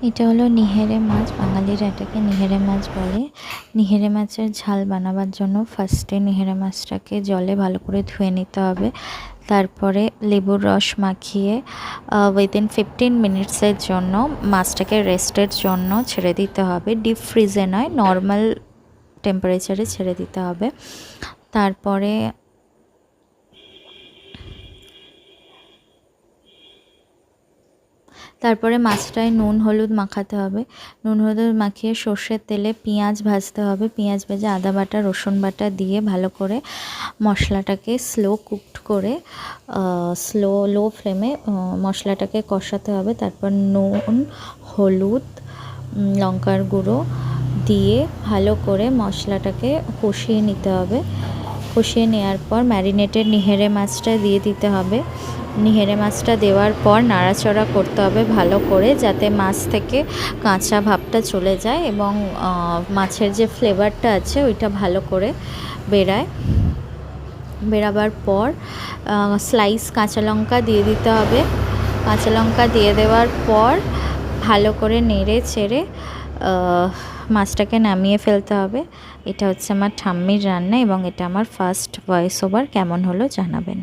এটা হলো নিহেরে মাছ, বাঙালিরা এটাকে নিহেরে মাছ বলে। নিহেরে মাছের ঝাল বানাবার জন্য ফার্স্টে নিহেরে মাছটাকে জলে ভালো করে ধুয়ে নিতে হবে। তারপরে লেবুর রস মাখিয়ে উইদিন 15 মিনিটসের জন্য মাছটাকে রেস্টের জন্য ছেড়ে দিতে হবে। ডিপ ফ্রিজে নয়, নর্মাল টেম্পারেচারে ছেড়ে দিতে হবে। তারপরে মাছটায় নুন হলুদ মাখাতে হবে। নুন হলুদ মাখিয়ে সর্ষের তেলে পেঁয়াজ ভাজতে হবে। পেঁয়াজ ভেজে আদা বাটা রসুন বাটা দিয়ে ভালো করে মশলাটাকে স্লো কুকড করে লো ফ্লেমে মশলাটাকে কষাতে হবে। তারপর নুন হলুদ লঙ্কার গুঁড়ো দিয়ে ভালো করে মশলাটাকে কষিয়ে নিতে হবে। কষিয়ে নেওয়ার পর ম্যারিনেটেড নিহেরে মাছটা দিয়ে দিতে হবে। নিহেরে মাছটা দেওয়ার পর নাড়াচাড়া করতে হবে ভালো করে, যাতে মাছ থেকে কাঁচা ভাবটা চলে যায় এবং মাছের যে ফ্লেভারটা আছে ওইটা ভালো করে বেরাবার পর স্লাইস কাঁচা লঙ্কা দিয়ে দিতে হবে। কাঁচা লঙ্কা দিয়ে দেওয়ার পর ভালো করে নেড়ে চেড়ে মাছটাকে নামিয়ে ফেলতে হবে। এটা হচ্ছে আমার ঠাম্মির রান্না এবং এটা আমার ফার্স্ট ভয়েস ওভার। কেমন হলো জানাবেন।